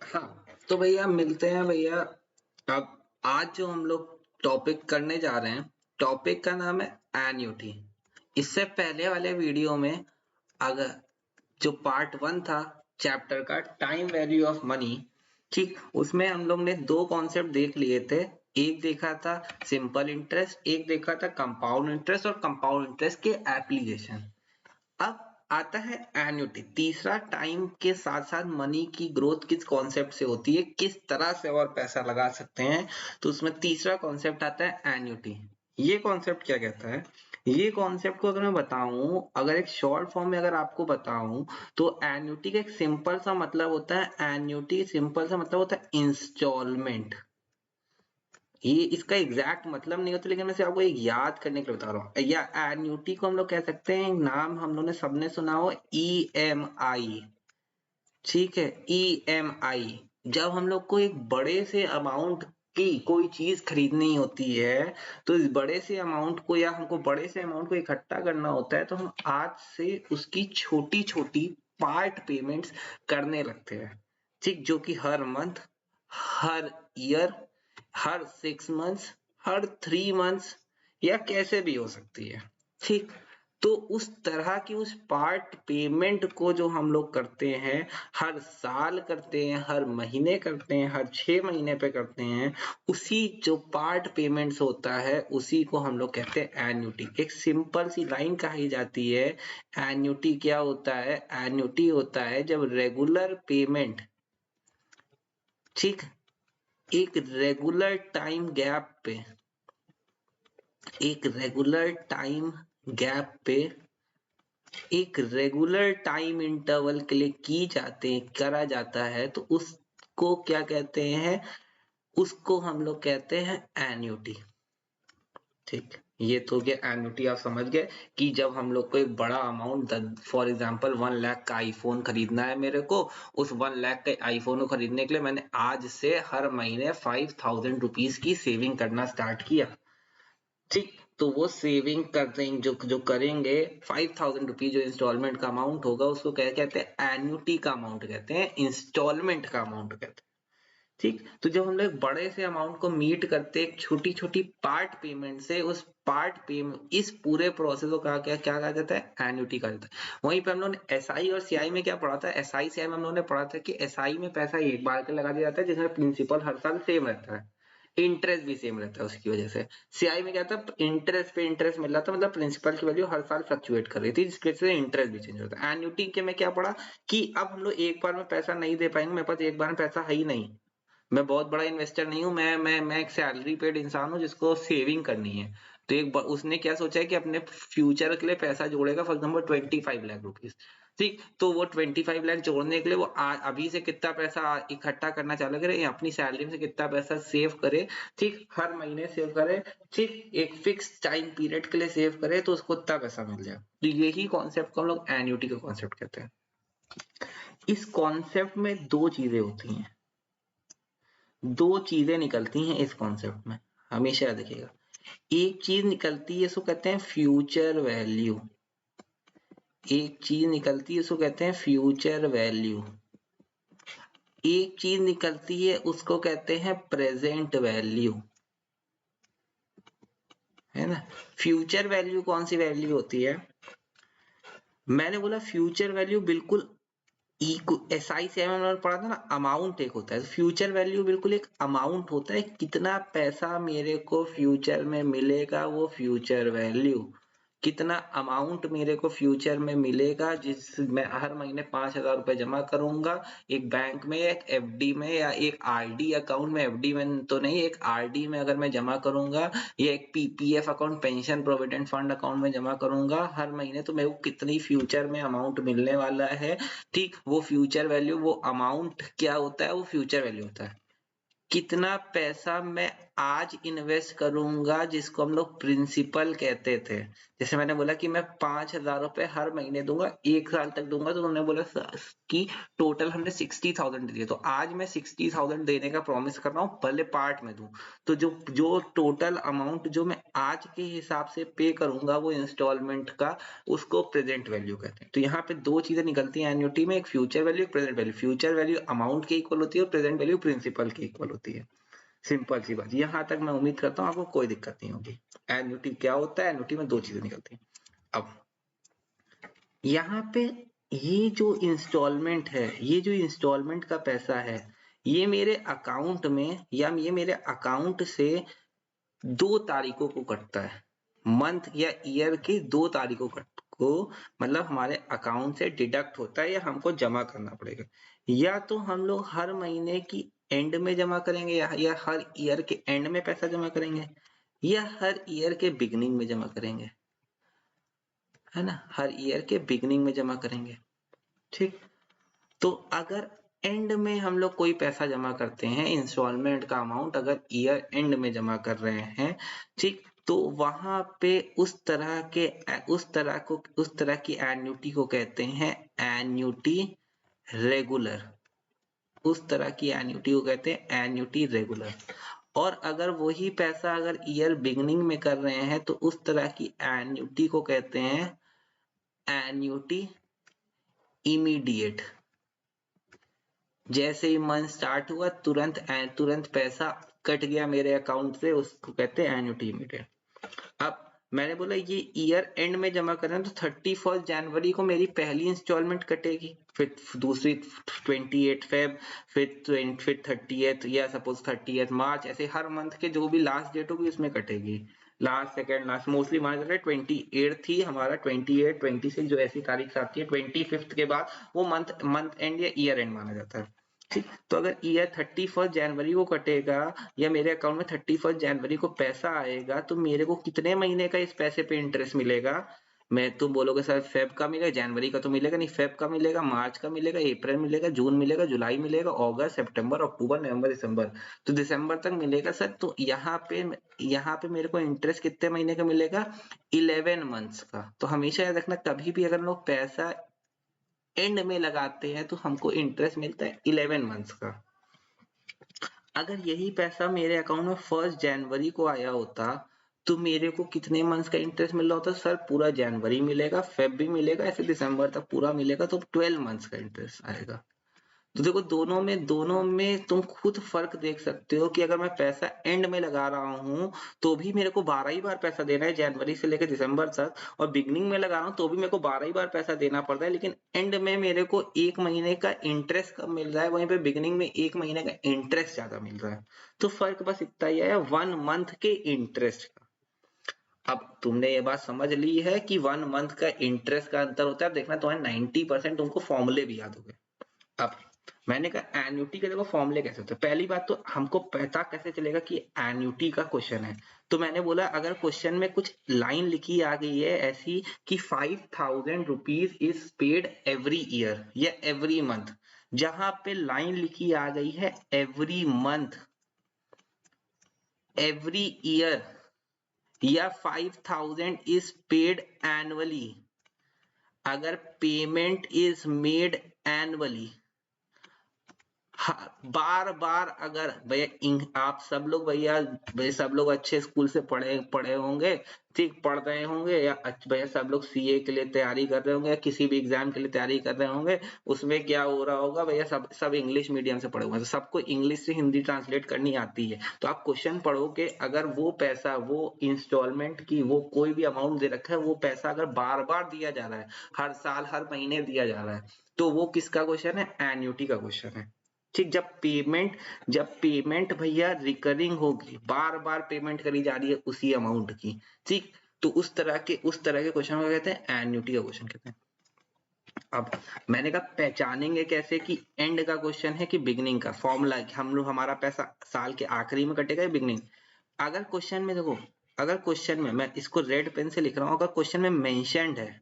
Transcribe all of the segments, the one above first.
हाँ, तो भैया मिलते हैं भैया। अब आज जो हम लोग टॉपिक करने जा रहे हैं, टॉपिक का नाम है एन्युटी। इससे पहले वाले वीडियो में अगर जो पार्ट वन था चैप्टर का टाइम वैल्यू ऑफ मनी, ठीक, उसमें हम लोग ने दो कॉन्सेप्ट देख लिए थे। एक देखा था सिंपल इंटरेस्ट, एक देखा था कंपाउंड इंटरेस्ट और कंपाउंड इंटरेस्ट के एप्लीकेशन। अब आता है एन्युटी, तीसरा टाइम के साथ साथ मनी की ग्रोथ किस कॉन्सेप्ट से होती है, किस तरह से और पैसा लगा सकते हैं। तो उसमें तीसरा कॉन्सेप्ट आता है एन्युटी। ये कॉन्सेप्ट क्या कहता है? ये कॉन्सेप्ट को अगर मैं बताऊं, अगर एक शॉर्ट फॉर्म में अगर आपको बताऊं, तो एन्युटी का एक सिंपल सा मतलब होता है, एन्युटी सिंपल सा मतलब होता है इंस्टॉलमेंट। ये इसका एग्जैक्ट मतलब नहीं होता, लेकिन मैं सिर्फ आपको एक याद करने के लिए बता रहा हूँ। या एन्युटी को हम लोग कह सकते हैं, नाम हम लोग ने सबने सुना हो, ईएमआई। ठीक है, ईएमआई। जब हम लोग को एक बड़े से अमाउंट की कोई चीज खरीदनी होती है, तो इस बड़े से अमाउंट को या हमको बड़े से अमाउंट को इकट्ठा करना होता है, तो हम आज से उसकी छोटी छोटी पार्ट पेमेंट्स करने लगते हैं। ठीक, जो कि हर मंथ, हर ईयर, हर 6 मंथ्स, हर 3 मंथ्स या कैसे भी हो सकती है। ठीक, तो उस तरह की उस पार्ट पेमेंट को जो हम लोग करते हैं, हर साल करते हैं, हर महीने करते हैं, हर 6 महीने पे करते हैं, उसी जो पार्ट पेमेंट्स होता है उसी को हम लोग कहते हैं एन्युटी। एक सिंपल सी लाइन कही जाती है, एन्युटी क्या होता है? एन्युटी होता है जब रेगुलर पेमेंट, ठीक, एक रेगुलर टाइम गैप पे, एक रेगुलर टाइम गैप पे, एक रेगुलर टाइम इंटरवल के लिए करा जाता है, तो उसको क्या कहते हैं? उसको हम लोग कहते हैं एन्युटी। ठीक, ये तो गया एन्युटी। आप समझ गए कि जब हम लोग को एक बड़ा अमाउंट, फॉर एग्जांपल 1 लाख का आईफोन खरीदना है मेरे को, उस 1 लाख के आईफोन को खरीदने के लिए मैंने आज से हर महीने 5000 रुपीज की सेविंग करना स्टार्ट किया। ठीक, तो वो सेविंग करते हैं, जो जो करेंगे, 5000 रुपीज जो इंस्टॉलमेंट का अमाउंट होगा, उसको क्या कहते हैं? एन्युटी का अमाउंट कहते हैं, इंस्टॉलमेंट का अमाउंट कहते हैं। ठीक, तो जब हम लोग बड़े से अमाउंट को मीट करते हैं छोटी छोटी पार्ट पेमेंट से, उस पार्ट पेमेंट, इस पूरे प्रोसेस को क्या कहा जाता है? एन्युटी कहा जाता है। वहीं पे हम लोग ने एसआई और सीआई में क्या पढ़ा था? एसआई सीआई में हम लोग ने पढ़ा था कि एसआई में पैसा एक बार के लगा दिया जाता है, जिसमें प्रिंसिपल हर साल सेम रहता है, इंटरेस्ट भी सेम रहता है उसकी वजह से। सीआई में क्या था? इंटरेस्ट पे इंटरेस्ट मिल रहा था, मतलब प्रिंसिपल की वैल्यू हर साल फ्लक्चुएट कर रही थी, जिसकी वजह से इंटरेस्ट भी चेंज होता है। एन्युटी के में क्या पढ़ा कि अब हम लोग एक बार में पैसा नहीं दे पाएंगे, मेरे पास एक बार में पैसा है ही नहीं, मैं बहुत बड़ा इन्वेस्टर नहीं हूँ, मैं एक सैलरी पेड इंसान हूँ जिसको सेविंग करनी है। तो उसने क्या सोचा है कि अपने फ्यूचर के लिए पैसा जोड़ेगा, फॉर एग्जाम्पल 25 लाख रुपीज। ठीक, तो वो 25 लाख जोड़ने के लिए वो अभी से कितना पैसा इकट्ठा करना चालू करे, या अपनी सैलरी से कितना पैसा सेव करे, ठीक, हर महीने सेव करे, ठीक, एक फिक्स टाइम पीरियड के लिए सेव करे, तो उसको इतना पैसा मिल जाए। तो यही कॉन्सेप्ट को हम लोग एन्युटी का कॉन्सेप्ट कहते हैं। इस कॉन्सेप्ट में दो चीजें होती हैं, दो चीजें निकलती हैं इस कॉन्सेप्ट में, हमेशा देखिएगा। एक चीज निकलती है, इसको कहते हैं फ्यूचर वैल्यू। एक चीज निकलती है, इसको कहते हैं फ्यूचर वैल्यू। एक चीज निकलती है, उसको कहते हैं प्रेजेंट वैल्यू, है ना। फ्यूचर वैल्यू कौन सी वैल्यू होती है? मैंने बोला फ्यूचर वैल्यू बिल्कुल एसआई से हमने पढ़ा था ना, अमाउंट एक होता है, फ्यूचर वैल्यू बिल्कुल एक अमाउंट होता है, कितना पैसा मेरे को फ्यूचर में मिलेगा, वो फ्यूचर वैल्यू। कितना अमाउंट मेरे को फ्यूचर में मिलेगा, जिस मैं हर महीने 5000 रुपए जमा करूंगा एक बैंक में, एक एफडी में, या एक आरडी अकाउंट में, एफडी में तो नहीं, एक आरडी में अगर मैं जमा करूंगा, या एक PPF account, pension provident fund account में जमा करूंगा हर महीने, तो मेरे को कितनी फ्यूचर में अमाउंट मिलने वाला है। ठीक, वो फ्यूचर वैल्यू, वो अमाउंट क्या होता है? वो फ्यूचर वैल्यू होता है, कितना पैसा मैं आज इन्वेस्ट करूंगा जिसको हम लोग प्रिंसिपल कहते थे। जैसे मैंने बोला कि मैं 5,000 रुपए हर महीने दूंगा, 1 साल तक दूंगा, तो तुमने बोला कि टोटल हमने 60,000 दिए, तो आज मैं 60,000 देने का प्रॉमिस कर रहा हूँ, भले पार्ट में दूं। तो जो जो टोटल अमाउंट जो मैं आज के हिसाब से पे करूंगा वो इंस्टॉलमेंट का, उसको प्रेजेंट वैल्यू कहते हैं। तो यहाँ पे दो चीजें निकलती हैं एन्युटी में, एक फ्यूचर वैल्यू, एक present value. Future value amount के इक्वल होती है और प्रेजेंट वैल्यू प्रिंसिपल के इक्वल होती है। सिंपल सी बात, यहाँ तक मैं उम्मीद करता हूँ आपको कोई दिक्कत नहीं होगी। एन्युटी क्या होता है? एन्युटी में दो चीजें निकलती हैं। अब यहाँ पे ये जो इंस्टॉलमेंट है, ये जो इंस्टॉलमेंट का पैसा है, ये मेरे अकाउंट में या ये मेरे अकाउंट से 2 तारीखों को कटता है। मंथ या ईयर की 2 तारीखों को मतलब हमारे अकाउंट से डिडक्ट होता है या हमको जमा करना पड़ेगा। या तो हम लोग हर महीने की एंड में जमा करेंगे या हर ईयर के एंड में पैसा जमा करेंगे, या हर ईयर के बिगनिंग में जमा करेंगे, है ना? हर ईयर के बिगनिंग में जमा करेंगे। ठीक, तो अगर एंड में हम लोग कोई पैसा जमा करते हैं, इंस्टॉलमेंट का अमाउंट अगर ईयर एंड में जमा कर रहे हैं, ठीक, तो वहां पे उस तरह की एन्युटी को कहते हैं एन्युटी रेगुलर। उस तरह की एन्युटी को कहते हैं एन्युटी रेगुलर। और अगर वही पैसा अगर ईयर बिगनिंग में कर रहे हैं तो उस तरह की एन्युटी को कहते हैं एन्युटी इमीडिएट। जैसे ही मंथ स्टार्ट हुआ तुरंत पैसा कट गया मेरे अकाउंट से, उसको कहते हैं एन्युटी इमीडिएट। अब मैंने बोला ये ईयर एंड में जमा कर रहे हैं तो 31 जनवरी को मेरी पहली इंस्टॉलमेंट कटेगी, फिर दूसरी 28 फेब, फिर 30th या सपोज 30th मार्च, ऐसे हर मंथ के जो भी लास्ट डेट होगी उसमें कटेगी। लास्ट सेकंड लास्ट मोस्टली माना जाता है 28 ही हमारा, 28 26 जो ऐसी तारीख आती है, 25 के बाद वो मंथ एंड या ईयर एंड माना जाता है। ठीक, तो अगर ईयर 31 जनवरी को कटेगा या मेरे अकाउंट में 31 जनवरी को पैसा आएगा तो मेरे को कितने महीने का इस पैसे पे इंटरेस्ट मिलेगा? मैं, तुम बोलोगे सर फेब का मिलेगा, जनवरी का तो मिलेगा नहीं, फेब का मिलेगा, मार्च का मिलेगा, अप्रैल मिलेगा, जून मिलेगा, जुलाई मिलेगा, अगस्त, सितंबर, अक्टूबर, नवंबर, दिसंबर, तो दिसंबर तक मिलेगा सर। तो यहाँ पे मेरे को इंटरेस्ट कितने महीने का मिलेगा? 11 मंथ्स का। तो हमेशा याद रखना, कभी भी अगर लोग पैसा एंड में लगाते हैं तो हमको इंटरेस्ट मिलता है 11 मंथ्स का। अगर यही पैसा मेरे अकाउंट में 1 जनवरी को आया होता तो मेरे को कितने मंथ्स का इंटरेस्ट मिल रहा होता? सर पूरा जनवरी मिलेगा, फेब भी मिलेगा, ऐसे दिसंबर तक पूरा मिलेगा, तो 12 मंथ्स का इंटरेस्ट आएगा। तो देखो दोनों में तुम खुद फर्क देख सकते हो कि अगर मैं पैसा एंड में लगा रहा हूं तो भी मेरे को 12 ही बार पैसा देना है जनवरी से लेकर दिसंबर तक, और बिगनिंग में लगा रहा हूं तो भी मेरे को 12 ही बार पैसा देना पड़ता है, लेकिन एंड में मेरे को 1 महीने का इंटरेस्ट कम मिल रहा है, वहीं पे बिगनिंग में 1 महीने का इंटरेस्ट ज्यादा मिल रहा है। तो फर्क बस इतना ही है, 1 मंथ के इंटरेस्ट का। अब तुमने ये बात समझ ली है कि 1 मंथ का इंटरेस्ट का अंतर होता है। देखना तुम्हारे 90% तुमको फॉर्मूले भी याद हो गए। अब मैंने कहा एन्युटी के देखो फॉर्मूले कैसे होते हैं। पहली बात तो हमको पता कैसे चलेगा कि एन्युटी का क्वेश्चन है। तो मैंने बोला अगर क्वेश्चन में कुछ लाइन लिखी आ गई है ऐसी कि 5,000 rupees is paid every year या एवरी मंथ, जहां पे लाइन लिखी आ गई है एवरी मंथ, एवरी ईयर या 5,000 इज पेड एनुअली, अगर पेमेंट इज मेड एनुअली, बार बार अगर भैया आप सब लोग भैया सब लोग अच्छे स्कूल से पढ़े होंगे, ठीक, पढ़ रहे होंगे, या भैया सब लोग सीए के लिए तैयारी कर रहे होंगे या किसी भी एग्जाम के लिए तैयारी कर रहे होंगे, उसमें क्या हो रहा होगा भैया, सब इंग्लिश मीडियम से पढ़े होंगे, तो सबको इंग्लिश से हिंदी ट्रांसलेट करनी आती है। तो आप क्वेश्चन पढ़ोगे, अगर वो पैसा, वो इंस्टॉलमेंट की वो कोई भी अमाउंट दे रखा है, वो पैसा अगर बार बार दिया जा रहा है, हर साल हर महीने दिया जा रहा है, तो वो किसका क्वेश्चन है? एन्युटी का क्वेश्चन है। ठीक, जब पेमेंट भैया रिकरिंग होगी, बार बार पेमेंट करी जा रही है उसी अमाउंट की, ठीक, तो उस तरह के क्वेश्चन को कहते हैं एन्युटी का क्वेश्चन कहते हैं। अब मैंने कहा पहचानेंगे कैसे कि एंड का क्वेश्चन है कि बिगनिंग का? फॉर्मूला हम लोग, हमारा पैसा साल के आखिरी में कटेगा या बिगनिंग? अगर क्वेश्चन में देखो, अगर क्वेश्चन में, मैं इसको रेड पेन से लिख रहा हूं, अगर क्वेश्चन में मेंशन्ड है,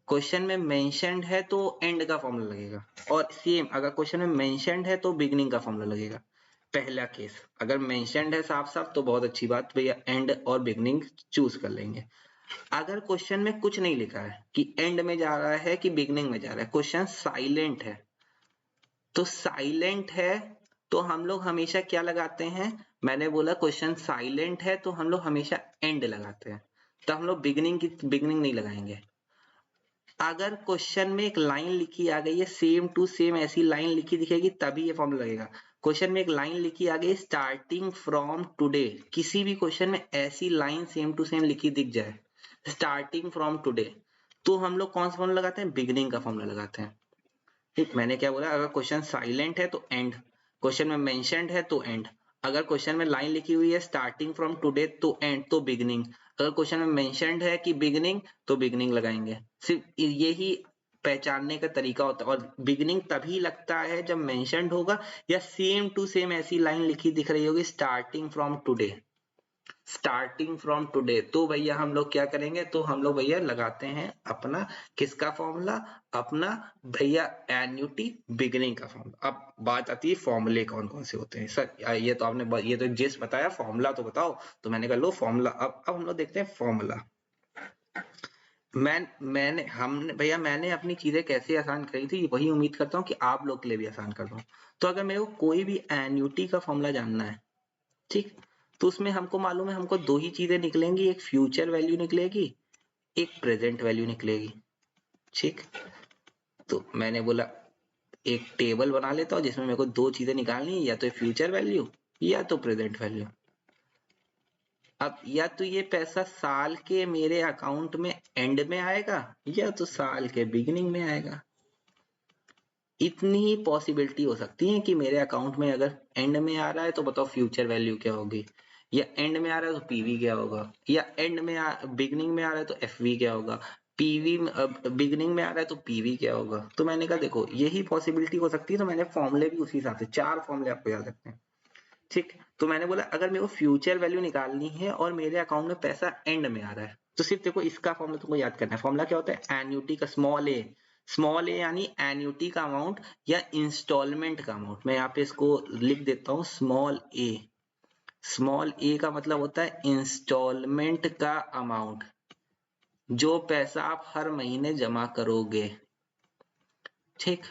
क्वेश्चन में मेंशन्ड है तो एंड का फॉर्मूला लगेगा, और सेम अगर क्वेश्चन में मेंशन्ड है तो बिगनिंग का फॉर्मूला लगेगा। पहला केस अगर मेंशन्ड है साफ साफ तो बहुत अच्छी बात, भैया एंड और बिगनिंग चूज कर लेंगे। अगर क्वेश्चन में कुछ नहीं लिखा है कि एंड में जा रहा है कि बिगनिंग में जा रहा है, क्वेश्चन साइलेंट है, तो साइलेंट है तो हम लोग हमेशा क्या लगाते हैं, मैंने बोला क्वेश्चन साइलेंट है तो हम लोग हमेशा एंड लगाते हैं, तो हम लोग बिगनिंग नहीं लगाएंगे। अगर क्वेश्चन में एक लाइन लिखी आ गई है सेम टू सेम ऐसी लाइन लिखी दिखेगी तभी ये फॉर्मूला लगेगा। क्वेश्चन में एक लाइन लिखी आ गई स्टार्टिंग फ्रॉम टुडे, किसी भी क्वेश्चन में ऐसी लाइन सेम टू सेम लिखी दिख जाए स्टार्टिंग फ्रॉम टुडे, तो हम लोग कौन सा फॉर्मूला लगाते हैं, बिगनिंग का फॉर्मूला लगाते हैं। ठीक, मैंने क्या बोला, अगर क्वेश्चन साइलेंट है तो एंड, क्वेश्चन में मेंशन्ड है तो एंड, अगर क्वेश्चन में लाइन लिखी हुई है स्टार्टिंग फ्रॉम टुडे तो एंड तो बिगनिंग, अगर क्वेश्चन में मेंशन्ड है कि बिगनिंग तो बिगनिंग लगाएंगे। सिर्फ यही पहचानने का तरीका होता है, और बिगनिंग तभी लगता है जब मेंशन्ड होगा या सेम टू सेम ऐसी लाइन लिखी दिख रही होगी starting from today, starting from today, तो भैया हम लोग क्या करेंगे, तो हम लोग भैया लगाते हैं अपना किसका फॉर्मूला, अपना भैया एन्युटी बिगिनिंग का फॉर्मूला। अब बात आती है फॉर्मूले कौन कौन से होते हैं। सर ये तो आपने ये तो जिस बताया, फॉर्मूला तो बताओ, तो मैंने कहा लो फॉर्मूला। अब हम लोग देखते हैं फॉर्मूला। मैंने अपनी चीजें कैसे आसान करी थी वही उम्मीद करता हूँ कि आप लोग के लिए भी आसान कर दूं। तो अगर मेरे को कोई भी एन्युटी का फॉर्मूला जानना है, ठीक, तो उसमें हमको मालूम है हमको दो ही चीजें निकलेंगी, एक फ्यूचर वैल्यू निकलेगी, एक प्रेजेंट वैल्यू निकलेगी। ठीक, तो मैंने बोला एक टेबल बना लेता हूँ जिसमें मेरे को दो चीजें निकालनी है, या तो फ्यूचर वैल्यू या तो प्रेजेंट वैल्यू। अब या तो ये पैसा साल के मेरे अकाउंट में एंड में आएगा या तो साल के बिगिनिंग में आएगा। इतनी ही पॉसिबिलिटी हो सकती है कि मेरे अकाउंट में अगर एंड में आ रहा है तो बताओ फ्यूचर वैल्यू क्या होगी, या एंड में आ रहा है तो पीवी क्या होगा, या एंड में बिगनिंग में आ रहा है तो एफवी क्या होगा, पीवी बिगनिंग में आ रहा है तो पीवी क्या होगा। तो मैंने कहा देखो यही पॉसिबिलिटी हो सकती है, तो मैंने फॉर्मूले भी उसी हिसाब से 4 फॉर्मूले आपको याद रखते हैं। ठीक, तो मैंने बोला अगर मेरे को फ्यूचर वैल्यू निकालनी है और मेरे अकाउंट में पैसा एंड में आ रहा है, तो सिर्फ देखो इसका फॉर्मूला तुमको याद करना है। फॉर्मूला क्या होता है, एन्युटी का स्मॉल ए यानी एन्युटी का अमाउंट या इंस्टॉलमेंट का अमाउंट। मैं यहाँ पे इसको लिख देता हूँ स्मॉल ए का मतलब होता है इंस्टॉलमेंट का अमाउंट, जो पैसा आप हर महीने जमा करोगे। ठीक,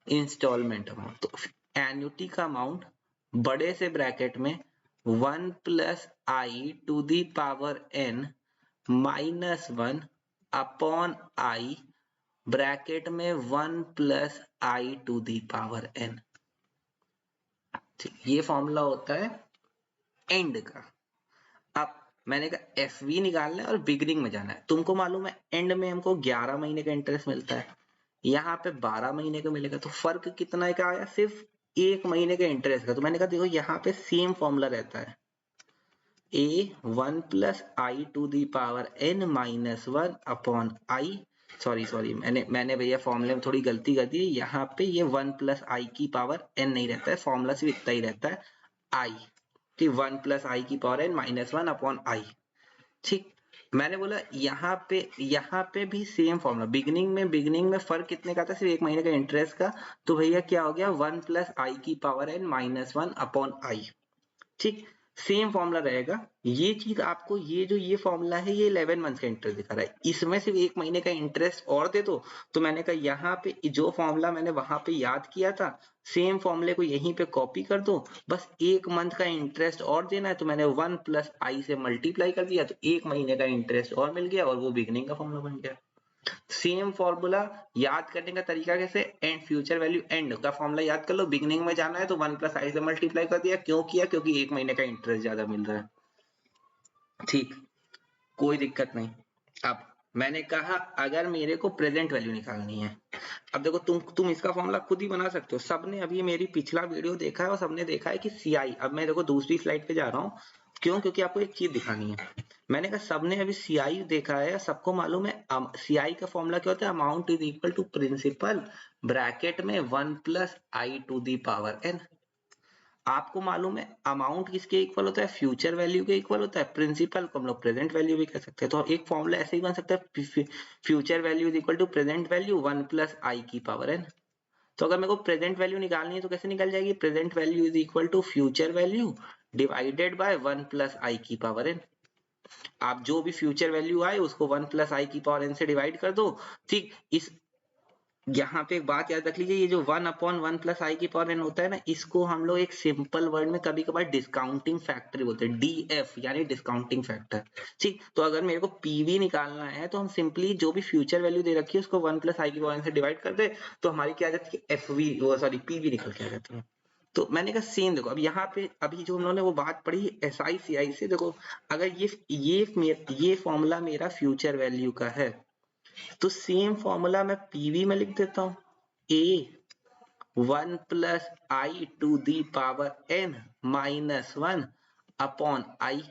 इंस्टॉलमेंट अमाउंट, तो एन्युटी का अमाउंट बड़े से ब्रैकेट में 1 plus i to the power n minus 1 upon i bracket में 1 plus i to the power n। ये फॉर्मूला होता है एंड का। अब मैंने कहा एफ वी निकालना है और बिगनिंग में जाना है। तुमको मालूम है एंड में हमको 11 महीने का इंटरेस्ट मिलता है, यहाँ पे 12 महीने का मिलेगा, तो फर्क कितना का आया, सिर्फ 1 महीने के इंटरेस्ट का। तो मैंने कहा देखो यहाँ पे सेम फॉर्मूला रहता है, A 1 plus i to the power n minus 1 upon i, sorry मैंने भैया फॉर्मूले में थोड़ी गलती कर दी, यहाँ पे ये 1 प्लस आई की पावर n नहीं रहता है, फॉर्मूला सिर्फ इतना ही रहता है आई, ठीक, 1 प्लस आई की पावर n माइनस 1 अपॉन आई। ठीक, मैंने बोला यहाँ पे भी सेम फॉर्मूला, बिगनिंग में फर्क कितने का था, सिर्फ 1 महीने का इंटरेस्ट का, तो भैया क्या हो गया 1 प्लस आई की पावर n माइनस 1 अपॉन आई। ठीक, सेम फॉर्मूला रहेगा। ये चीज आपको ये फॉर्मूला है ये 11 मंथ का इंटरेस्ट दिखा रहा है, इसमें सिर्फ 1 महीने का इंटरेस्ट और दे दो। तो मैंने कहा यहाँ पे जो फॉर्मूला मैंने वहां पे याद किया था सेम फॉर्मूले को यहीं पे कॉपी कर दो, बस 1 मंथ का इंटरेस्ट और देना है, तो मैंने 1 प्लस आई से मल्टीप्लाई कर दिया तो 1 महीने का इंटरेस्ट और मिल गया और वो बिगनिंग का फॉर्मूला बन गया। सेम फॉर्मूला याद करने का तरीका कैसे, एंड फ्यूचर वैल्यू एंड का फॉर्मूला याद कर लो, बिगिनिंग में जाना है तो 1 प्लस आई से मल्टीप्लाई कर दिया, क्यों किया, क्योंकि 1 महीने का इंटरेस्ट ज्यादा मिल रहा है। ठीक, कोई दिक्कत नहीं। अब मैंने कहा अगर मेरे को प्रेजेंट वैल्यू निकालनी है, अब देखो तुम इसका फॉर्मूला खुद ही बना सकते हो, सबने अभी मेरी पिछला वीडियो देखा है और सबने देखा है कि सीआई, अब मैं देखो दूसरी स्लाइड पे जा रहा हूँ, क्यों, क्योंकि आपको एक चीज दिखानी है। मैंने कहा सबने अभी सीआई देखा है, सबको मालूम है सीआई का फॉर्मूला क्या होता है, amount is equal to principal bracket में 1 plus i to the power n। आपको मालूम है अमाउंट किसके इक्वल होता है, फ्यूचर वैल्यू के इक्वल होता है, प्रिंसिपल को हम लोग प्रेजेंट वैल्यू भी कह सकते हैं। तो एक फॉर्मूला ऐसे ही बन सकता है, future value is equal to present value 1 plus i की पावर n। तो अगर मेरे को प्रेजेंट वैल्यू निकालनी है तो कैसे निकल जाएगी, present value is equal to future value divided by 1 plus i की पावर एन। आप जो भी फ्यूचर वैल्यू आए उसको 1 प्लस आई की पावर एन से डिवाइड कर दो। ठीक, इस यहाँ पे एक बात याद रख लीजिए, ये जो 1/1 प्लस आई की पावर एन होता है ना, इसको हम लोग एक सिंपल वर्ड में कभी कभार डिस्काउंटिंग फैक्टर बोलते हैं, डीएफ यानी डिस्काउंटिंग फैक्टर। ठीक, तो अगर मेरे को पीवी निकालना है तो हम सिंपली जो भी फ्यूचर वैल्यू दे रखी है उसको 1 प्लस आई की पावर एन से डिवाइड कर दे, तो हमारी क्या आ जाती है, एफवी सॉरी पीवी निकल के आ जाती है। तो मैंने कहा सेम देखो, अब यहाँ पे अभी जो उन्होंने वो बात पढ़ी एसआई सीआई से, देखो अगर ये फॉर्मूला मेरा फ्यूचर वैल्यू का है तो सेम फॉर्मूला मैं पीवी में लिख देता हूँ, A 1 plus i to the power n minus 1 upon i.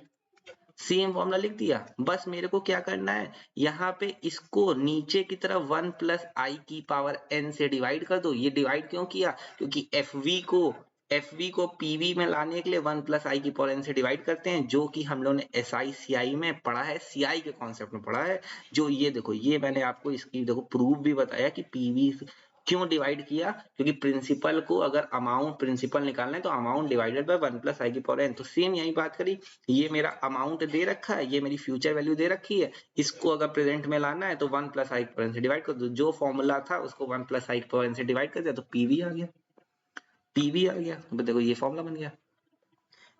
Same formula लिख दिया, बस मेरे को क्या करना है, यहाँ पे इसको नीचे की तरफ 1 प्लस आई की पावर एन से डिवाइड कर दो। ये डिवाइड क्यों किया, क्योंकि एफवी को पीवी में लाने के लिए 1 प्लस आई की पावर एन से डिवाइड करते हैं, जो कि हम लोगों ने एसआई सीआई में पढ़ा है, सीआई के कॉन्सेप्ट में पढ़ा है। जो ये देखो, ये मैंने आपको इसकी देखो प्रूफ भी बताया कि पीवी क्यों डिवाइड किया, क्योंकि प्रिंसिपल को अगर अमाउंट प्रिंसिपल निकालना है तो amount divided by 1 plus i की पावर एन। तो सेम यही बात करी, ये मेरा अमाउंट दे रखा है, ये मेरी फ्यूचर वैल्यू दे रखी है, इसको अगर प्रेजेंट में लाना है तो 1 प्लस आई की पावर एन से डिवाइड कर दो। जो फॉर्मूला था उसको 1 प्लस आई की पावर एन से डिवाइड कर दिया तो पीवी आ गया, पीवी आ गया। तो देखो ये फॉर्मूला बन गया।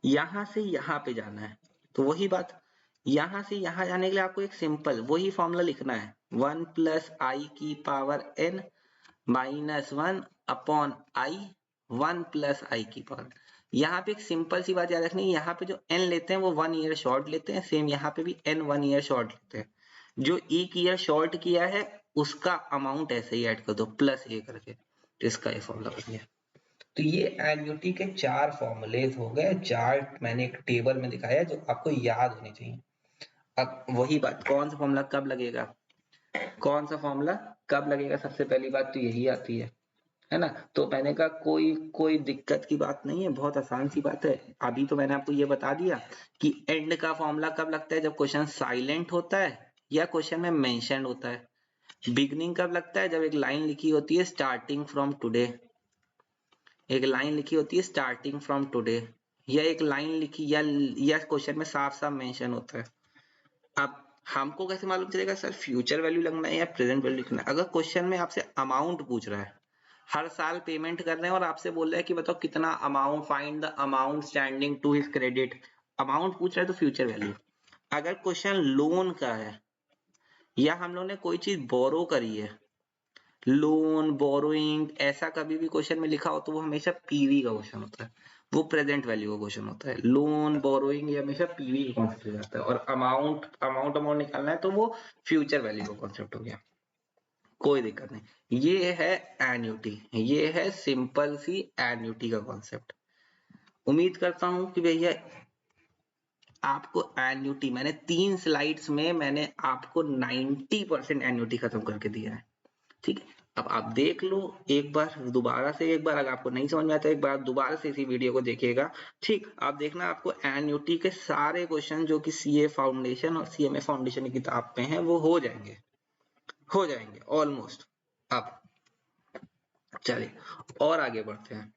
यहां से यहां पे जाना है तो वही बात, यहां से यहां जाने के लिए आपको एक सिंपल वही फॉर्मूला लिखना है, 1 प्लस आई की power n minus 1 upon i 1 plus i की पावर। यहाँ पे एक सिंपल सी बात याद रखनी है, यहाँ पे जो n लेते हैं वो 1 ईयर शॉर्ट लेते हैं, सेम यहाँ पे भी n 1 ईयर शॉर्ट लेते हैं। जो 1 ईयर शॉर्ट किया है उसका अमाउंट ऐसे ही ऐड कर दो प्लस ए करके, तो इसका ये फॉर्मूला बन गया। तो ये एन्युटी के 4 फॉर्मूलेज हो गए, 4 मैंने एक टेबल में दिखाया जो आपको याद होने चाहिए। अब वही बात, कौन सा फॉर्मूला कब लगेगा, कौन सा फॉर्मूला कब लगेगा, सबसे पहली बात तो यही आती है ना। तो मैंने कहा कोई कोई दिक्कत की बात नहीं है, बहुत आसान सी बात है। अभी तो मैंने आपको ये बता दिया कि एंड का फॉर्मूला कब लगता है, जब क्वेश्चन साइलेंट होता है या क्वेश्चन में मेंशन होता है। बिगनिंग कब लगता है, जब एक लाइन लिखी होती है स्टार्टिंग फ्रॉम टुडे, एक लाइन लिखी होती है स्टार्टिंग फ्रॉम टुडे, या एक लाइन लिखी या क्वेश्चन में साफ साफ मेंशन होता है। अब हमको कैसे मालूम चलेगा सर फ्यूचर वैल्यू लगना है या प्रेजेंट वैल्यू लिखना है। अगर क्वेश्चन में आपसे अमाउंट पूछ रहा है, हर साल पेमेंट कर रहे हैं और आपसे बोल रहा है कि बताओ कितना amount, find the amount standing to his credit, amount पूछ रहा है तो फ्यूचर वैल्यू। अगर क्वेश्चन लोन का है या हम लोग ने कोई चीज बोरो करी है, लोन बोरोइंग ऐसा कभी भी क्वेश्चन में लिखा हो तो वो हमेशा पीवी का क्वेश्चन होता है, वो प्रेजेंट वैल्यू का क्वेश्चन होता है। लोन बोरोइंग ये हमेशा पीवी का कॉन्सेप्ट हो जाता है, और अमाउंट अमाउंट अमाउंट निकालना है तो वो फ्यूचर वैल्यू का कॉन्सेप्ट हो गया। कोई दिक्कत नहीं, ये है एन्युटी, ये है सिंपल सी एन्युटी का कॉन्सेप्ट। उम्मीद करता हूं कि भैया आपको एन्युटी, मैंने 3 स्लाइड्स में मैंने आपको 90% एन्युटी खत्म करके दिया है। ठीक है, अब आप देख लो एक बार दोबारा से, एक बार अगर आपको नहीं समझ में आता है एक बार दोबारा से इसी वीडियो को देखिएगा। ठीक, आप देखना आपको एन्युटी के सारे क्वेश्चन जो कि सीए फाउंडेशन और सीएमए फाउंडेशन की किताब पे हैं वो हो जाएंगे ऑलमोस्ट। अब चलिए और आगे बढ़ते हैं,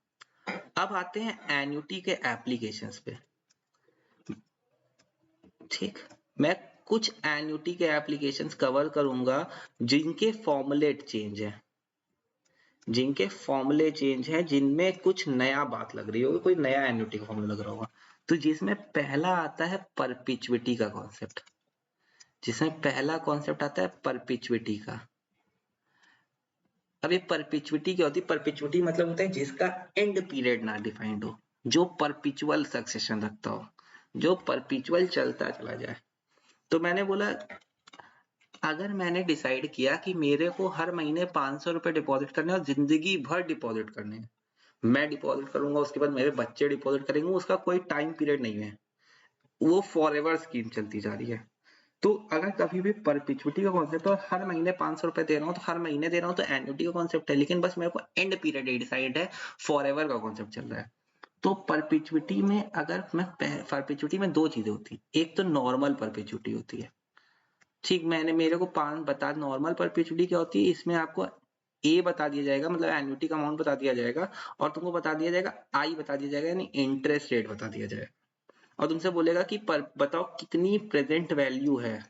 अब आते हैं एन्युटी के एप्लीकेशंस पे। ठीक, मैं कुछ एन्युटी के एप्लीकेशंस कवर करूंगा जिनके फॉर्मुलेट चेंज है, जिनके फॉर्मूले चेंज हैं, जिनमें कुछ नया बात लग रही होगी, कोई नया एन्युटी का फॉर्मूला लग रहा होगा। तो जिसमें पहला आता है परपिचुइटी का कॉन्सेप्ट, जिसमें पहला कॉन्सेप्ट आता है परपिचुइटी का। अब ये परपिचुइटी क्या होती है, परपिचुइटी मतलब होता है जिसका एंड पीरियड ना डिफाइंड हो, जो परपिचुअल सक्सेशन रखता हो, जो परपिचुअल चलता चला जाए। तो मैंने बोला अगर मैंने डिसाइड किया कि मेरे को हर महीने 500 रुपए डिपॉजिट करने और जिंदगी भर डिपॉजिट करने हैं, मैं डिपॉजिट करूंगा उसके बाद मेरे बच्चे डिपॉजिट करेंगे, उसका कोई टाइम पीरियड नहीं है, वो फॉरएवर स्कीम चलती जा रही है। तो अगर कभी भी परपिचुइटी का कॉन्सेप्ट और हर महीने 500 रुपए दे रहा हूँ तो हर महीने दे रहा हूँ तो एन्युटी का कॉन्सेप्ट है, लेकिन बस मेरे को एंड पीरियड डिसाइड है, फॉरएवर का कॉन्सेप्ट चल रहा है। तो परपिचुइटी में अगर मैं परपिचुइटी में 2 चीजें होती है, एक तो नॉर्मल परपिचुइटी होती है। ठीक, मैंने मेरे को 5 बता नॉर्मल परपिचुइटी क्या होती है, इसमें आपको ए बता दिया जाएगा, मतलब एन्युटी का अमाउंट बता दिया जाएगा, और तुमको बता दिया जाएगा आई बता दिया जाएगा, यानी इंटरेस्ट रेट बता दिया जाएगा, और तुमसे बोलेगा कि बताओ कितनी प्रेजेंट वैल्यू है,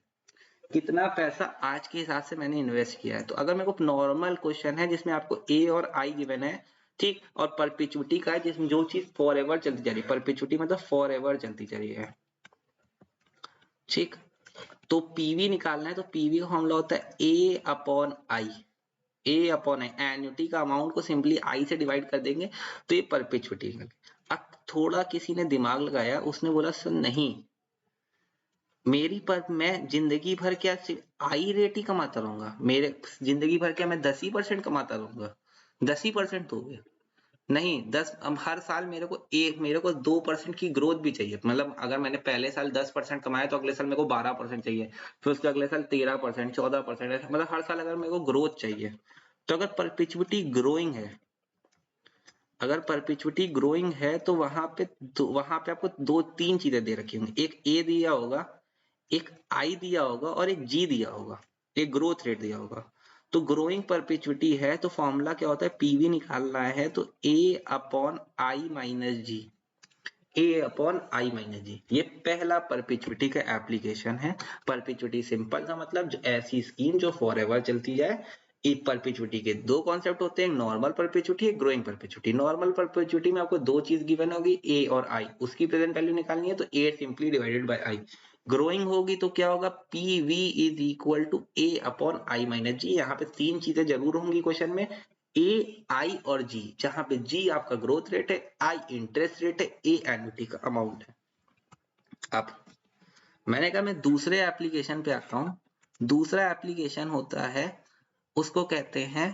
कितना पैसा आज के हिसाब से मैंने इन्वेस्ट किया है। तो अगर मेरे को नॉर्मल क्वेश्चन है जिसमें आपको ए और आई गिवन है, ठीक, और परपेचुटी का है जिसमें जो चीज फॉर एवर चलती जा रही है, परपेचुटी मतलब फॉर एवर चलती जा रही है, ठीक। तो पीवी निकालना है, तो पीवी का फॉर्मूला होता है A upon i, A upon i, annuity का अमाउंट को सिंपली आई से डिवाइड कर देंगे तो ये परपेचुटी। अब थोड़ा किसी ने दिमाग लगाया, उसने बोला सर नहीं, मेरी पर मैं जिंदगी भर क्या सिर्फ आई रेट ही कमाता रहूंगा, मेरे जिंदगी भर क्या मैं 10% कमाता रहूंगा, 10% तो हो गया, नहीं 10, अब हर साल मेरे को 2% की ग्रोथ भी चाहिए, मतलब अगर मैंने पहले साल 10% कमाया तो अगले साल मेरे को 12% चाहिए, फिर उसके अगले साल 13%, 14%, मतलब हर साल अगर मेरे को ग्रोथ चाहिए। तो अगर परपेचुइटी ग्रोइंग है, अगर परपेचुइटी ग्रोइंग है तो वहां पे आपको दो तीन चीजें दे रखी होंगी, एक ए दिया होगा, एक आई दिया होगा, और एक जी दिया होगा, एक ग्रोथ रेट दिया होगा। तो ग्रोइंग परपेचुइटी है तो फॉर्मूला क्या होता है, पीवी निकालना है तो A upon i minus g, A upon i minus g, ये पहला परपेचुइटी का एप्लीकेशन है। परपेचुइटी सिंपल का मतलब जो ऐसी स्कीम जो फॉर एवर चलती जाए। एक परपेचुइटी के दो कॉन्सेप्ट होते हैं, नॉर्मल परपेचुइटी, एक ग्रोइंग परपेचुइटी। नॉर्मल परपेचुइटी में आपको दो चीज गिवन होगी, ए और आई, उसकी प्रेजेंट वैल्यू निकालनी है तो A simply divided by i. Growing होगी तो क्या होगा, P V is equal to A upon i minus g. यहाँ पे तीन चीजें जरूर होंगी क्वेश्चन में, ए, आई और जी, जहां पे जी आपका ग्रोथ रेट है, आई इंटरेस्ट रेट है, ए एन्युटी का अमाउंट है। अब मैंने कहा मैं दूसरे एप्लीकेशन पे आता हूं। दूसरा एप्लीकेशन होता है, उसको कहते हैं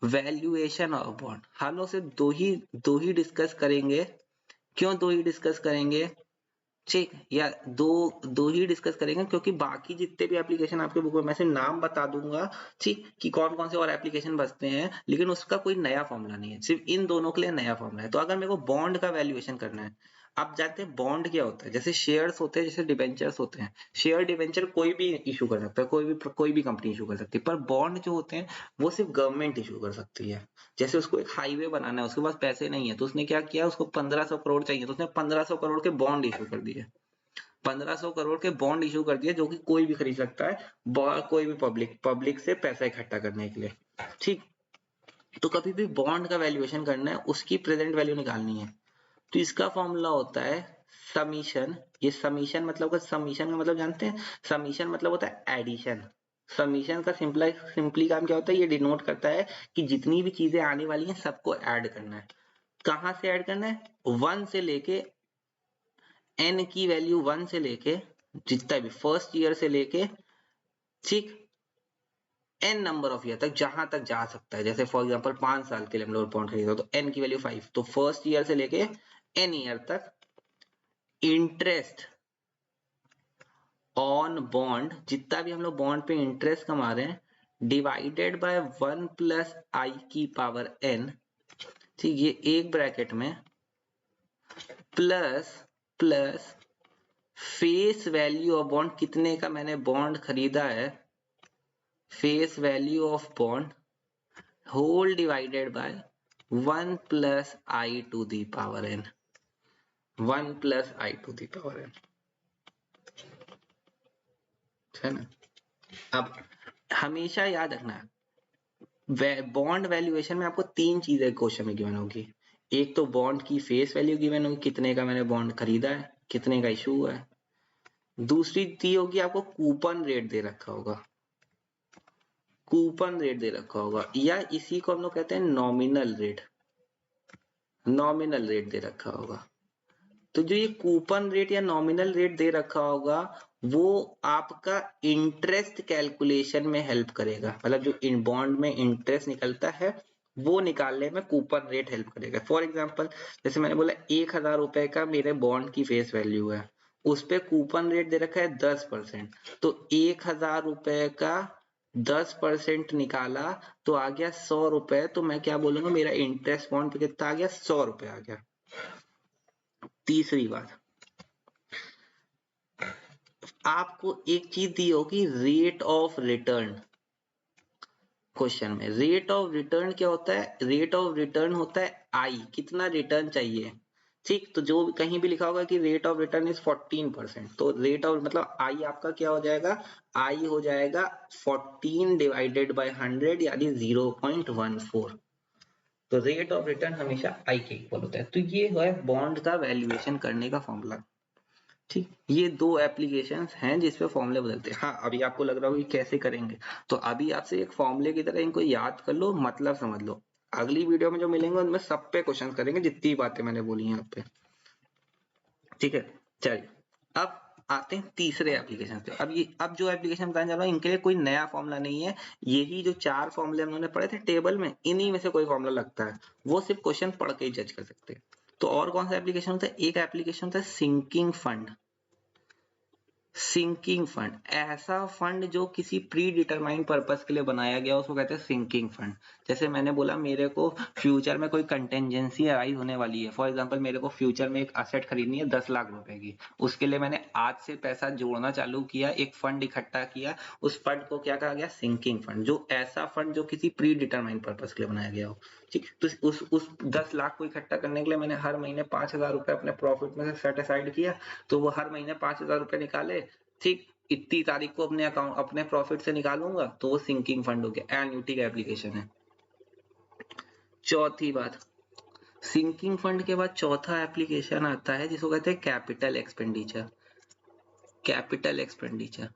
वैल्यूएशन ऑफ बॉन्ड। हम लोग सिर्फ दो ही डिस्कस करेंगे। क्यों दो ही डिस्कस करेंगे, ठीक, या दो दो ही डिस्कस करेंगे क्योंकि बाकी जितने भी एप्लीकेशन आपके बुक में मैं सिर्फ नाम बता दूंगा, ठीक, कि कौन कौन से और एप्लीकेशन बचते हैं, लेकिन उसका कोई नया फॉर्मूला नहीं है, सिर्फ इन दोनों के लिए नया फॉर्मूला है। तो अगर मेरे को बॉन्ड का वैल्यूएशन करना है, आप जानते हैं बॉन्ड क्या होता है, जैसे शेयर्स होते हैं, जैसे डिबेंचर्स होते हैं। शेयर डिबेंचर कोई भी इशू कर सकता है, कोई भी कंपनी इशू कर सकती है, पर बॉन्ड जो होते हैं वो सिर्फ गवर्नमेंट इशू कर सकती है। जैसे उसको एक हाईवे बनाना है, उसके पास पैसे नहीं है, तो उसने क्या किया, उसको 1500 करोड़ चाहिए, तो उसने 1500 करोड़ के बॉन्ड इशू कर दिए, 1500 करोड़ के बॉन्ड इशू कर दिए, जो कि कोई भी खरीद सकता है, कोई भी पब्लिक से पैसा इकट्ठा करने के लिए, ठीक। तो कभी भी बॉन्ड का वैल्यूएशन करना है, उसकी प्रेजेंट वैल्यू निकालनी है, तो इसका फॉर्मूला होता है समीशन। ये समीशन मतलब, समीशन का मतलब जानते हैं, समीशन मतलब होता है एडिशन। समीशन का सिंपली काम क्या होता है, ये डिनोट करता है कि जितनी भी चीजें आने वाली हैं सबको ऐड करना है। कहां से ऐड करना है, वन से लेके एन की वैल्यू, वन से लेके जितना भी फर्स्ट ईयर से लेके, ठीक, एन नंबर ऑफ ईयर तक, जहां तक जा सकता है। जैसे फॉर एग्जांपल 5 साल के लिए हम लोग बॉन्ड खरीदा तो एन की वैल्यू 5, तो फर्स्ट ईयर से लेके एन ईयर तक इंटरेस्ट ऑन बॉन्ड, जितना भी हम लोग बॉन्ड पे इंटरेस्ट कमा रहे हैं, डिवाइडेड बाय 1 प्लस आई की पावर एन, ठीक, ये एक ब्रैकेट में plus plus face value of bond, कितने का मैंने बॉन्ड खरीदा है, face value of bond whole divided by 1 plus i to the power n, 1 plus i to the power n, है ना। अब हमेशा याद रखना, बॉन्ड वैल्यूएशन में आपको तीन चीजें क्वेश्चन में गिवन होगी। एक तो बॉन्ड की फेस वैल्यू गिवन होगी, कितने का मैंने बॉन्ड खरीदा है, कितने का इशू हुआ है। दूसरी दी होगी आपको कूपन रेट दे रखा होगा, कूपन रेट दे रखा होगा, या इसी को हम लोग कहते हैं नॉमिनल रेट, नॉमिनल रेट दे रखा होगा। तो जो ये कूपन रेट या नॉमिनल रेट दे रखा होगा, वो आपका इंटरेस्ट कैलकुलेशन में हेल्प करेगा, मतलब जो इन बॉन्ड में इंटरेस्ट निकलता है वो निकालने में कूपन रेट हेल्प करेगा। फॉर एग्जांपल, जैसे मैंने बोला 1000 रुपए का मेरे बॉन्ड की फेस वैल्यू है, उस पे कूपन रेट दे रखा है 10%, तो 1000 रुपए का 10% निकाला तो आ गया 100 रुपए, तो मैं क्या बोलूंगा, मेरा इंटरेस्ट बॉन्ड पे कितना आ गया, 100 रुपए आ गया। तीसरी बात, आपको एक चीज दी होगी रेट ऑफ रिटर्न, क्वेश्चन में रेट ऑफ रिटर्न क्या होता है, रेट ऑफ रिटर्न होता है आई, कितना रिटर्न चाहिए, ठीक। तो जो कहीं भी लिखा होगा कि रेट ऑफ रिटर्न इज 14%, तो रेट ऑफ मतलब आई आपका क्या हो जाएगा, आई हो जाएगा 14 डिवाइडेड बाय 100 यानी 0.14। तो रेट ऑफ रिटर्न हमेशा आई के इक्वल होता है। तो ये है बॉन्ड का वैल्यूएशन करने का फॉर्मूला, ठीक। ये दो एप्लीकेशंस हैं जिसपे फॉर्मूले बदलते हैं। हाँ, अभी आपको लग रहा होगा कि कैसे करेंगे, तो अभी आपसे एक फॉर्मूले की तरह इनको याद कर लो, मतलब समझ लो। अगली वीडियो में जो मिलेंगे उनमें सब पे क्वेश्चन करेंगे, जितनी बातें मैंने बोली हैं आप पे, ठीक है। चलिए अब आते हैं तीसरे एप्लीकेशन पे। अब जो एप्लीकेशन बताने जा रहा हूँ इनके लिए कोई नया फॉर्मूला नहीं है, यही जो 4 फॉर्मूले हमने पढ़े थे टेबल में, इन्हीं में से कोई फॉर्मूला लगता है, वो सिर्फ क्वेश्चन पढ़ के ही जज कर सकते हैं। तो और कौन सा एप्लीकेशन होता है, एक एप्लीकेशन होता है सिंकिंग फंड। सिंकिंग फंड ऐसा फंड जो किसी प्री डिटरमाइंड पर्पस के लिए बनाया गया, उसको कहते हैं सिंकिंग फंड। जैसे मैंने बोला मेरे को फ्यूचर में कोई कंटेंजेंसी अराइज होने वाली है, फॉर एग्जांपल मेरे को फ्यूचर में एक असेट खरीदनी है 10 लाख रुपए की, उसके लिए मैंने आज से पैसा जोड़ना चालू किया, एक फंड इकट्ठा किया, उस फंड को क्या कहा गया, सिंकिंग फंड। जो ऐसा फंड जो किसी प्री डिटरमाइंड पर्पस के लिए बनाया गया हो, ठीक। तो उस 10 लाख को इकट्ठा करने के लिए मैंने हर महीने 5,000 रुपए अपने प्रॉफिट में से सेट असाइड किया, तो वो हर महीने 5,000 रुपए निकाले, ठीक। इतनी तारीख को अपने अकाउंट अपने प्रॉफिट से निकालूंगा, तो वो सिंकिंग फंड हो गया, एन्युटी का एप्लीकेशन है। चौथी बात, सिंकिंग फंड के बाद चौथा एप्लीकेशन आता है जिसको कहते हैं कैपिटल एक्सपेंडिचर। कैपिटल एक्सपेंडिचर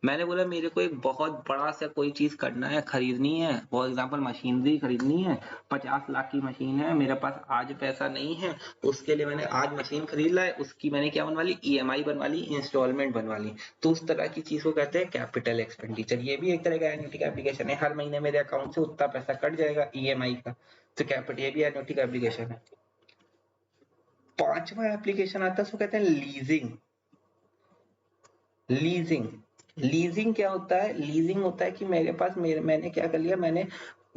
मैंने बोला मेरे को एक बहुत बड़ा सा कोई चीज करना है, खरीदनी है, फॉर एग्जांपल मशीनरी खरीदनी है, 50 लाख की मशीन है, मेरे पास आज पैसा नहीं है, उसके लिए मैंने आज मशीन खरीद ला है, उसकी मैंने क्या बनवा ली, ईएमआई बनवा ली, इंस्टॉलमेंट बनवा ली। तो उस तरह की चीज को कहते हैं कैपिटल एक्सपेंडिचर। ये भी एक तरह का एन्युटी का एप्लीकेशन है, हर महीने मेरे अकाउंट से उतना पैसा कट जाएगा ईएमआई का, तो कैपिटल ये भी एन्युटी का एप्लीकेशन है। पांचवा एप्लीकेशन आता है उसको कहते हैं लीजिंग। लीजिंग लीजिंग क्या होता है, लीजिंग होता है कि मैंने क्या कर लिया,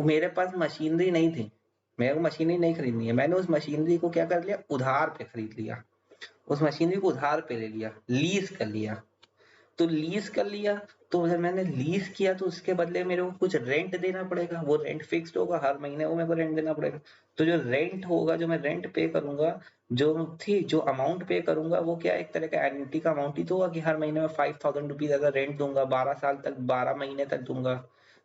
मेरे पास मशीनरी नहीं थी, मेरे को मशीनरी नहीं खरीदनी है, मैंने उस मशीनरी को क्या कर लिया, उधार पे खरीद लिया, उस मशीनरी को उधार पे ले लिया, लीज कर लिया। तो लीज कर लिया, तो जब मैंने लीज किया तो उसके बदले मेरे को कुछ रेंट देना पड़ेगा, वो रेंट फिक्स्ड होगा, हर महीने वो मेरे को रेंट देना पड़ेगा। तो जो रेंट होगा, जो मैं रेंट पे करूंगा, जो अमाउंट पे करूंगा, वो क्या एक तरह का एन्युटी का अमाउंट ही तो होगा कि हर महीने में 5,000 रुपीज अगर रेंट दूंगा, 12 साल तक, 12 महीने तक दूंगा,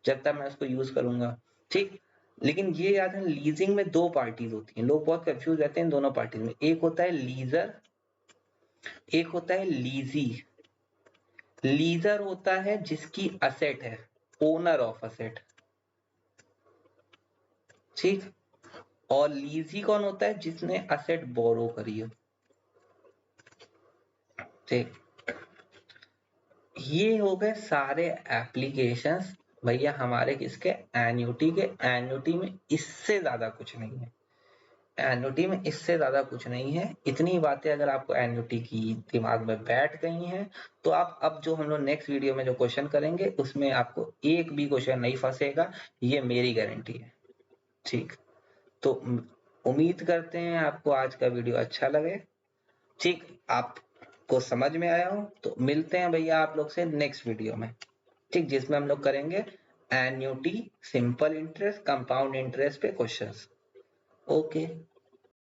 जब तक मैं उसको यूज करूंगा, ठीक। लेकिन ये याद है, लीजिंग में दो पार्टीज होती हैं, लोग बहुत कंफ्यूज रहते हैं इन दोनों पार्टीज में, एक होता है लीजर, एक होता है लीजी। लीजर होता है जिसकी असेट है, ओनर ऑफ असेट, ठीक। और लीजी कौन होता है, जिसने असेट बोरो करी हो, ठीक। ये हो गए सारे एप्लीकेशंस भैया हमारे किसके, एन्युटी के। एन्युटी में इससे ज्यादा कुछ नहीं है, एन्युटी में इससे ज्यादा कुछ नहीं है। इतनी बातें अगर आपको एन्युटी की दिमाग में बैठ गई हैं, तो आप अब जो हम लोग नेक्स्ट वीडियो में जो क्वेश्चन करेंगे उसमें आपको एक भी क्वेश्चन नहीं फंसेगा, ये मेरी गारंटी है, ठीक। तो उम्मीद करते हैं आपको आज का वीडियो अच्छा लगे, ठीक। आपको समझ में आया हो, तो मिलते हैं भैया आप लोग से नेक्स्ट वीडियो में, ठीक, जिसमें हम लोग करेंगे annuity, simple interest, compound interest पे क्वेश्चंस। ओके।